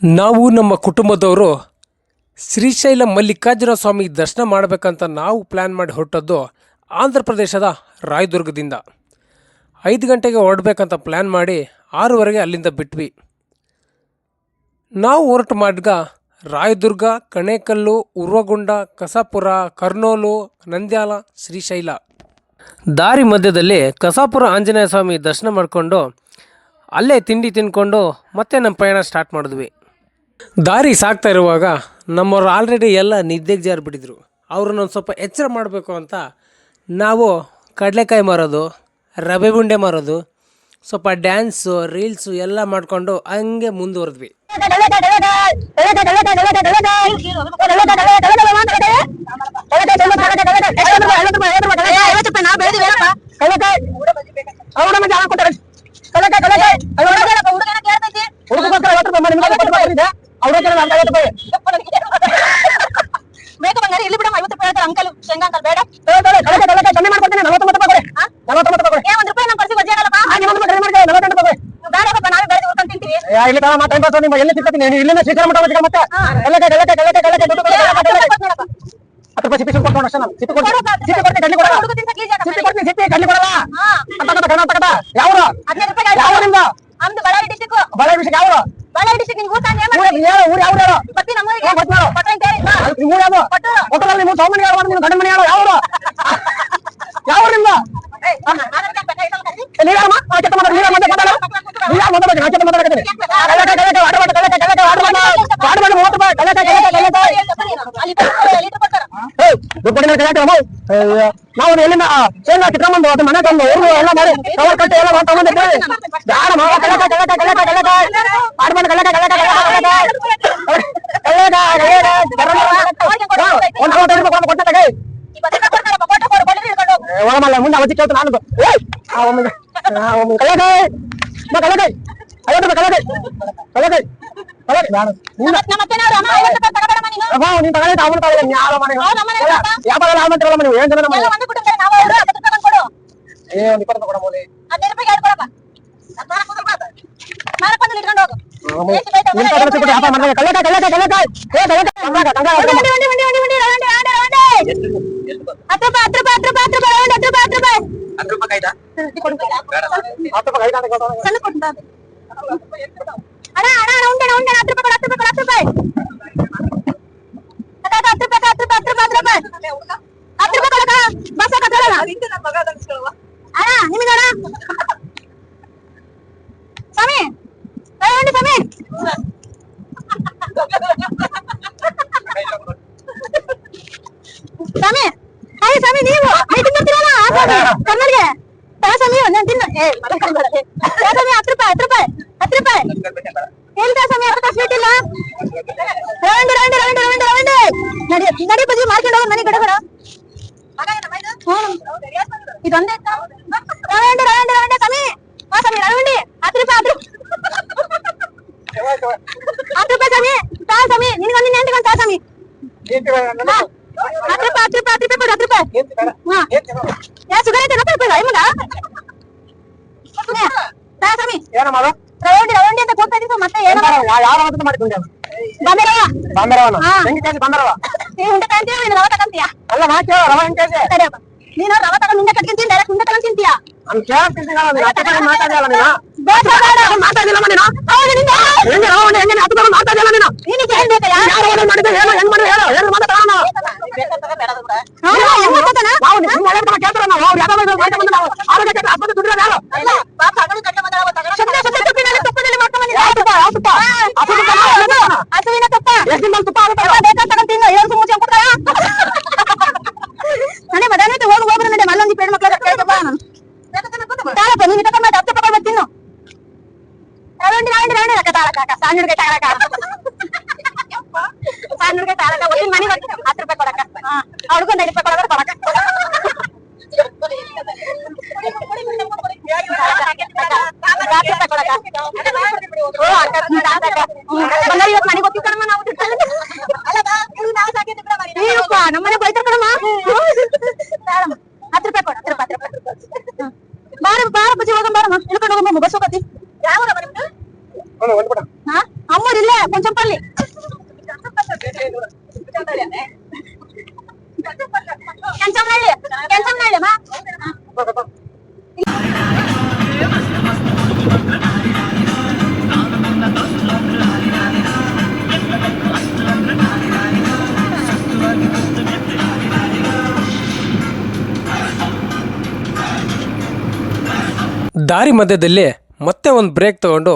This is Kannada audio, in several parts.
ನಾವು ನಮ್ಮ ಕುಟುಂಬದವರು ಶ್ರೀಶೈಲ ಮಲ್ಲಿಕಾರ್ಜುನ ಸ್ವಾಮಿ ದರ್ಶನ ಮಾಡಬೇಕಂತ ನಾವು ಪ್ಲ್ಯಾನ್ ಮಾಡಿ ಹೊರಟದ್ದು ಆಂಧ್ರ ಪ್ರದೇಶದ ರಾಯದುರ್ಗದಿಂದ 5 ಗಂಟೆಗೆ ಹೊರಡಬೇಕಂತ ಪ್ಲ್ಯಾನ್ ಮಾಡಿ 6:30 ಅಲ್ಲಿಂದ ಬಿಟ್ವಿ. ನಾವು ಹೊರಟು ಮಾರ್ಗ ರಾಯದುರ್ಗ, ಕಣೇಕಲ್ಲು, ಉರ್ವಗುಂಡ, ಕಸಾಪುರ, ಕರ್ನೂಲು, ನಂದ್ಯಾಲ, ಶ್ರೀಶೈಲ. ದಾರಿ ಮಧ್ಯದಲ್ಲಿ ಕಸಾಪುರ ಆಂಜನೇಯ ಸ್ವಾಮಿ ದರ್ಶನ ಮಾಡಿಕೊಂಡು ಅಲ್ಲೇ ತಿಂಡಿ ತಿಂದ್ಕೊಂಡು ಮತ್ತೆ ನಮ್ಮ ಪಯಣ ಸ್ಟಾರ್ಟ್ ಮಾಡಿದ್ವಿ. ದಾರಿ ಸಾಗ್ತಾ ಇರುವಾಗ ನಮ್ಮವ್ರು ಆಲ್ರೆಡಿ ಎಲ್ಲ ನಿದ್ದೆಗೆ ಜಾರಿಬಿಟ್ಟಿದ್ರು. ಅವ್ರನ್ನ ಒಂದು ಸ್ವಲ್ಪ ಎಚ್ಚರ ಮಾಡಬೇಕು ಅಂತ ನಾವು ಕಡಲೆಕಾಯಿ ಮಾರೋದು, ರವೆ ಬುಂಡೆ ಮಾರೋದು, ಸ್ವಲ್ಪ ಡ್ಯಾನ್ಸು, ರೀಲ್ಸು ಎಲ್ಲ ಮಾಡಿಕೊಂಡು ಹಂಗೆ ಮುಂದುವರೆದ್ವಿ. ಅಂಕಲ್ ಶೇಂಗಾ ಅಂಕಲ್ ಬೇಡ ಇಲ್ಲಿಂದ ಶ್ರೀಕರ ಮಠ ಮತ್ತೆ ಬಳ್ಳಾರಿ ಡಿಸ್ಟಿಕ್ ಯಾವ ಬಳ್ಳಾರಿ ಡಿಸ್ಟಿಕ್ ನಿಮ್ಗೆ ಊರು ಯಾವ ಬತ್ತಿ ನಮ್ಮೂರಿಗೆ ನೀವು ಸೌಮನಿ ಗಂಡ ಮನೆ ಯಾವ ಯಾವ ನಿಮ್ದು ನಾವು ಎಲ್ಲಿಂದ ಶೇಂಗಾ ಕಿತ್ಕೊಂಡ್ಬಂದು ಅದು ಮನೆ ತಂದು ಊರು ಎಲ್ಲ ಮಾಡಿ ಕವರ್ ಕಟ್ಟಿ ಎಲ್ಲ ತಗೊಂಡಿದ್ದೇವೆ. ಒಳಮಲ್ಲ ಮುಂದೆ ಅವಧಿ ಕೇಳ್ತು ನಾನು ಕಳ್ಳಕಾಯಿ ಕಳ್ಳಕಾಯಿ 50 ರೂಪಾಯಿ ಕಳ್ಳಕಾಯಿ ಕಳ್ಳಕಾಯಿ ನೀನ್ ತಗೊಳ್ಳಿ ಅವನು ತಗೊಳ್ಳಿ ಯಾವ ಮನೆ ವ್ಯಾಪಾರ ಯಾವ ಮಂತ್ರ ಮನೆ ಏನ್ ಜನ ಮನೆ ಏ ಒಂದು 20 ಕೊಡ ಮೋಲಿ ಇದೊಂದೇ ಅಲ್ಲ ನಾ ಕೇಳ ರವ ಹೆಂಗ್ ಕೇಳ್ದೆ ನೀನು ರವ ತಗೊಂಡು ಉಂಡೆ ಕಟ್ಕೊಂತೀನಿ ಡೈರೆಕ್ಟ್ ಉಂಡೆ ತಗೊಂಡು ತಿಂತೀಯಾ ನಾನು ಕೇಳ್ತೀನಿ ಮಾತಾಡಲ್ಲ ನೀನು ಮಾತಾಡಿಲ್ಲ ನೀನು ಮಾತಾಡಿಲ್ಲ ನೀನು ಮಾಡಿದ್ದೆ ಹೇಳು ಹೆಂಗ್ ಮಾಡಿದ್ರೆ ಹೇಳು ಹೇಳು ಮಾತಾಡೋಣ ಕೇಳ್ತಾರ ನಾವು ಆರೋಗ್ಯ ಆಸ್ಪತ್ರೆ ದುಡ್ಡಿರೋದು ಯಾರು ಹಸುವಿನ ತುಪ್ಪ ಎಷ್ಟು ದಿನ ತುಪ್ಪ ಆಗುತ್ತೆ ಬೇಕಾದ ತಗೊಂತೀನಿ ಏನು ಮುಂಚೆ ನಡೆ ಮದಾನ ಹೋಗ್ಬರ ನಡೆ ಮಲ್ಲೊಂದಿ ಪೇಡ್ ಮಕ್ಕಳ ತಾಳಪ್ಪ ನೀನು ತಗೊಂಡು 10 ರೂಪಾಯಿ ಬರ್ತೀನಿ ಸಾಂಜುಡ್ಗೆ ತಾಳಕ ಒಂದಿನ ಮನೆ 10 ರೂಪಾಯಿ ಕೊಡಕ ಅವ್ರಿಗೊಂದು 5 ರೂಪಾಯಿ ಕೊಡಕ ಮನೆಗೆ ಹೋಗ್ತೀವಿ ಕಣಮ್ಮ ನಾವು ನಮ್ಮನೆ ಬೈತಾರ ಕಣಮ್ಮ 10 ರೂಪಾಯಿ ಕೊಡ 10 ರೂಪಾಯಿ ಬಾರ ಬಜ್ಜಿ ಹೋಗಂ ಬಾರಮ್ಮ ಇಳ್ಕೊಂಡು ಹೋಗಮ್ಮ ಬಸ್ ಹೋಗತಿ ಯಾವ ಊರಮ್ಮ ನಿಮ್ದು ಒಂದು ಬಿಡ ಹಾ ಅಮ್ಮೂರ್ ಇಲ್ಲೇ ಕೊಂಚಂ ಕೆಂಚಂಪಲ್ಲಿ ಕೆಂಚಂನಹಳ್ಳಿ ಕೆಂಚಂನಹಳ್ಳಿ ಅಮ್ಮ. ದಾರಿ ಮಧ್ಯದಲ್ಲಿ ಮತ್ತೆ ಒಂದು ಬ್ರೇಕ್ ತೊಗೊಂಡು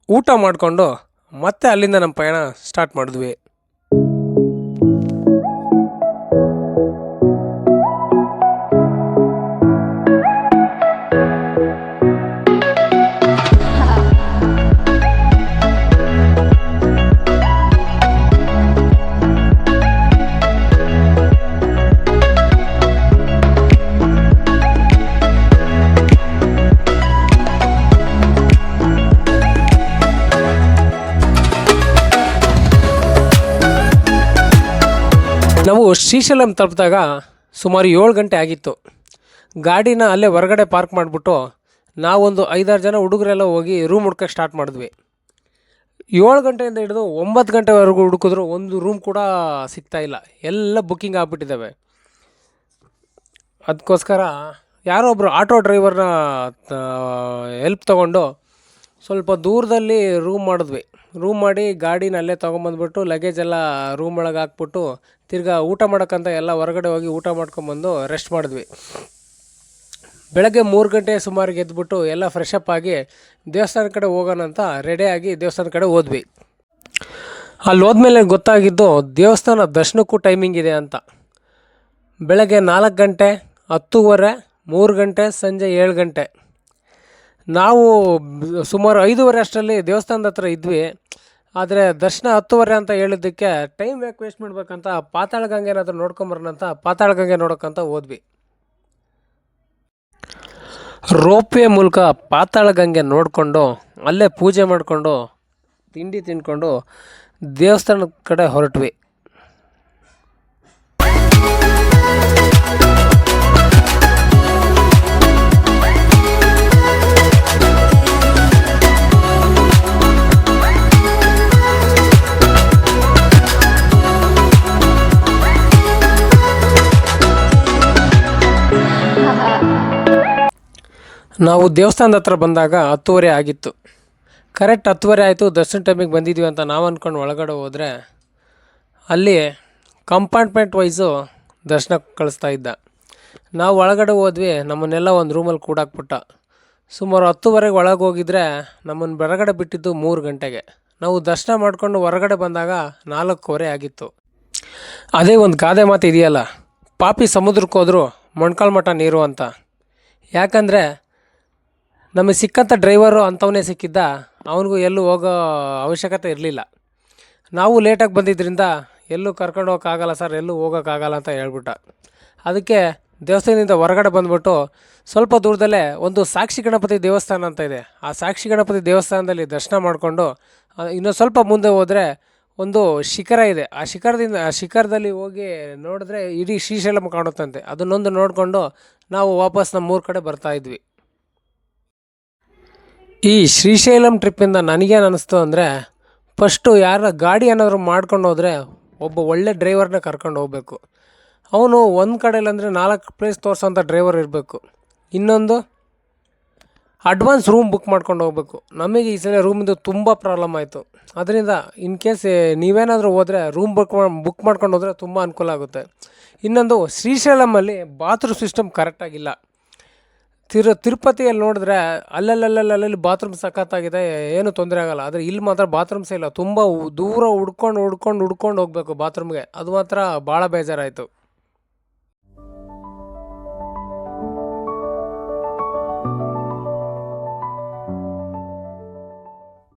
ಊಟ ಮಾಡಿಕೊಂಡು ಮತ್ತೆ ಅಲ್ಲಿಂದ ನಮ್ಮ ಪಯಣ ಸ್ಟಾರ್ಟ್ ಮಾಡಿದ್ವಿ. ನಾವು ಶ್ರೀಶೈಲಂ ತಲುಪಿದಾಗ ಸುಮಾರು 7 ಗಂಟೆ ಆಗಿತ್ತು. ಗಾಡಿನ ಅಲ್ಲೇ ಹೊರಗಡೆ ಪಾರ್ಕ್ ಮಾಡಿಬಿಟ್ಟು ನಾವೊಂದು 5-6 ಜನ ಹುಡುಗರೆಲ್ಲ ಹೋಗಿ ರೂಮ್ ಹುಡ್ಕೋಕ್ಕೆ ಸ್ಟಾರ್ಟ್ ಮಾಡಿದ್ವಿ. 7 ಗಂಟೆಯಿಂದ ಹಿಡಿದು 9 ಗಂಟೆವರೆಗೂ ಹುಡುಕಿದ್ರು ಒಂದು ರೂಮ್ ಕೂಡ ಸಿಗ್ತಾಯಿಲ್ಲ, ಎಲ್ಲ ಬುಕ್ಕಿಂಗ್ ಆಗಿಬಿಟ್ಟಿದ್ದಾವೆ. ಅದಕ್ಕೋಸ್ಕರ ಯಾರೋ ಒಬ್ಬರು ಆಟೋ ಡ್ರೈವರ್ನ ಹೆಲ್ಪ್ ತೊಗೊಂಡು ಸ್ವಲ್ಪ ದೂರದಲ್ಲಿ ರೂಮ್ ಮಾಡಿದ್ವಿ. ರೂಮ್ ಮಾಡಿ ಗಾಡಿನ ಅಲ್ಲೇ ತೊಗೊಂಬಂದ್ಬಿಟ್ಟು ಲಗೇಜ್ ಎಲ್ಲ ರೂಮ್ ಒಳಗೆ ಹಾಕ್ಬಿಟ್ಟು ತಿರ್ಗಾ ಊಟ ಮಾಡೋಕ್ಕಂತ ಎಲ್ಲ ಹೊರಗಡೆ ಹೋಗಿ ಊಟ ಮಾಡ್ಕೊಂಬಂದು ರೆಸ್ಟ್ ಮಾಡಿದ್ವಿ. ಬೆಳಗ್ಗೆ 3 ಗಂಟೆ ಸುಮಾರಿಗೆ ಎದ್ಬಿಟ್ಟು ಎಲ್ಲ ಫ್ರೆಶ್ ಅಪ್ ಆಗಿ ದೇವಸ್ಥಾನ ಕಡೆ ಹೋಗೋಣ ಅಂತ ರೆಡಿಯಾಗಿ ದೇವಸ್ಥಾನ ಕಡೆ ಹೋದ್ವಿ. ಅಲ್ಲಿ ಹೋದ್ಮೇಲೆ ಗೊತ್ತಾಗಿದ್ದು ದೇವಸ್ಥಾನ ದರ್ಶನಕ್ಕೂ ಟೈಮಿಂಗ್ ಇದೆ ಅಂತ. ಬೆಳಗ್ಗೆ 4 ಗಂಟೆ, 10:30, 3 ಗಂಟೆ, ಸಂಜೆ 7 ಗಂಟೆ. ನಾವು ಸುಮಾರು 5:30 ಅಷ್ಟರಲ್ಲಿ ದೇವಸ್ಥಾನದ ಹತ್ರ ಇದ್ವಿ. ಆದರೆ ದರ್ಶನ 10:30 ಅಂತ ಹೇಳಿದ್ದಕ್ಕೆ ಟೈಮ್ ಯಾಕೆ ವೇಸ್ಟ್ ಮಾಡ್ಬೇಕಂತ ಪಾತಾಳ ಗಂಗೆ ಏನಾದರೂ ನೋಡ್ಕೊಂಬರೋಣ ಅಂತ ಪಾತಾಳ ಗಂಗೆ ನೋಡೋಕ್ಕಂತ ಹೋದ್ವಿ. ರೋಪ್ವೇ ಮೂಲಕ ಪಾತಾಳ ಗಂಗೆ ನೋಡಿಕೊಂಡು ಅಲ್ಲೇ ಪೂಜೆ ಮಾಡಿಕೊಂಡು ತಿಂಡಿ ತಿಂದ್ಕೊಂಡು ದೇವಸ್ಥಾನದ ಕಡೆ ಹೊರಟ್ವಿ. ನಾವು ದೇವಸ್ಥಾನದ ಹತ್ರ ಬಂದಾಗ 10:30 ಆಗಿತ್ತು. ಕರೆಕ್ಟ್ 10:30 ಆಯಿತು, ದರ್ಶನ ಟೈಮಿಗೆ ಬಂದಿದ್ವಿ ಅಂತ ನಾವು ಅಂದ್ಕೊಂಡು ಒಳಗಡೆ ಹೋದರೆ ಅಲ್ಲಿ ಕಂಪಾರ್ಟ್ಮೆಂಟ್ ವೈಸು ದರ್ಶನ ಕಳಿಸ್ತಾ ಇದ್ದ. ನಾವು ಒಳಗಡೆ ಹೋದ್ವಿ, ನಮ್ಮನ್ನೆಲ್ಲ ಒಂದು ರೂಮಲ್ಲಿ ಕೂಡಾಕ್ಬಿಟ್ಟ. ಸುಮಾರು 10:30ಗೆ ಒಳಗೆ ಹೋಗಿದ್ರೆ ನಮ್ಮನ್ನು ಹೊರಗಡೆ ಬಿಟ್ಟಿದ್ದು 3 ಗಂಟೆಗೆ. ನಾವು ದರ್ಶನ ಮಾಡಿಕೊಂಡು ಹೊರಗಡೆ ಬಂದಾಗ 4:15 ಆಗಿತ್ತು. ಅದೇ ಒಂದು ಗಾದೆ ಮಾತು ಇದೆಯಲ್ಲ, ಪಾಪಿ ಸಮುದ್ರಕ್ಕೆ ಹೋದರೂ ಮೊಣ್ಕಾಲು ಮಠ ನೀರು ಅಂತ. ಯಾಕಂದರೆ ನಮಗೆ ಸಿಕ್ಕಂಥ ಡ್ರೈವರು ಅಂಥವನ್ನೇ ಸಿಕ್ಕಿದ್ದ, ಅವನಿಗೂ ಎಲ್ಲೂ ಹೋಗೋ ಅವಶ್ಯಕತೆ ಇರಲಿಲ್ಲ. ನಾವು ಲೇಟಾಗಿ ಬಂದಿದ್ದರಿಂದ ಎಲ್ಲೂ ಕರ್ಕೊಂಡು ಹೋಗೋಕ್ಕಾಗಲ್ಲ ಸರ್, ಎಲ್ಲೂ ಹೋಗೋಕ್ಕಾಗಲ್ಲ ಅಂತ ಹೇಳ್ಬಿಟ್ಟ. ಅದಕ್ಕೆ ದೇವಸ್ಥಾನದಿಂದ ಹೊರಗಡೆ ಬಂದುಬಿಟ್ಟು ಸ್ವಲ್ಪ ದೂರದಲ್ಲೇ ಒಂದು ಸಾಕ್ಷಿ ಗಣಪತಿ ದೇವಸ್ಥಾನ ಅಂತ ಇದೆ. ಆ ಸಾಕ್ಷಿ ಗಣಪತಿ ದೇವಸ್ಥಾನದಲ್ಲಿ ದರ್ಶನ ಮಾಡಿಕೊಂಡು ಇನ್ನೂ ಸ್ವಲ್ಪ ಮುಂದೆ ಹೋದರೆ ಒಂದು ಶಿಖರ ಇದೆ. ಆ ಶಿಖರದಲ್ಲಿ ಹೋಗಿ ನೋಡಿದ್ರೆ ಇಡೀ ಶ್ರೀಶೈಲಂ ಕಾಣುತ್ತಂತೆ. ಅದನ್ನೊಂದು ನೋಡಿಕೊಂಡು ನಾವು ವಾಪಸ್ ನಮ್ಮ ಊರ ಕಡೆ ಬರ್ತಾಯಿದ್ವಿ. ಈ ಶ್ರೀಶೈಲಂ ಟ್ರಿಪ್ಪಿಂದ ನನಗೇನು ಅನ್ನಿಸ್ತು ಅಂದರೆ, ಫಸ್ಟು ಯಾರ ಗಾಡಿ ಏನಾದರೂ ಮಾಡ್ಕೊಂಡು ಹೋದರೆ ಒಬ್ಬ ಒಳ್ಳೆ ಡ್ರೈವರ್ನ ಕರ್ಕೊಂಡು ಹೋಗಬೇಕು. ಅವನು ಒಂದು ಕಡೆಯಲ್ಲಂದರೆ 4 ಪ್ಲೇಸ್ ತೋರಿಸೋಂಥ ಡ್ರೈವರ್ ಇರಬೇಕು. ಇನ್ನೊಂದು ಅಡ್ವಾನ್ಸ್ ರೂಮ್ ಬುಕ್ ಮಾಡ್ಕೊಂಡು ಹೋಗಬೇಕು. ನಮಗೆ ಈ ಸಲ ರೂಮಿಂದು ತುಂಬ ಪ್ರಾಬ್ಲಮ್ ಆಯಿತು. ಅದರಿಂದ ಇನ್ ಕೇಸ್ ನೀವೇನಾದರೂ ಹೋದರೆ ರೂಮ್ ಬುಕ್ ಮಾಡ್ಕೊಂಡು ಹೋದರೆ ತುಂಬ ಅನುಕೂಲ ಆಗುತ್ತೆ. ಇನ್ನೊಂದು ಶ್ರೀಶೈಲಮಲ್ಲಿ ಬಾತ್ರೂಮ್ ಸಿಸ್ಟಮ್ ಕರೆಕ್ಟಾಗಿಲ್ಲ. ತಿರುಪತಿಯಲ್ಲಿ ನೋಡಿದ್ರೆ ಅಲ್ಲಲ್ಲಿ ಬಾತ್ರೂಮ್ ಸಖತ್ತಾಗಿದೆ, ಏನು ತೊಂದರೆ ಆಗೋಲ್ಲ. ಆದರೆ ಇಲ್ಲಿ ಮಾತ್ರ ಬಾತ್ರೂಮ್ಸೇ ಇಲ್ಲ. ತುಂಬ ದೂರ ಹುಡ್ಕೊಂಡು ಹೋಗಬೇಕು ಬಾತ್ರೂಮ್ಗೆ. ಅದು ಮಾತ್ರ ಭಾಳ ಬೇಜಾರಾಯಿತು.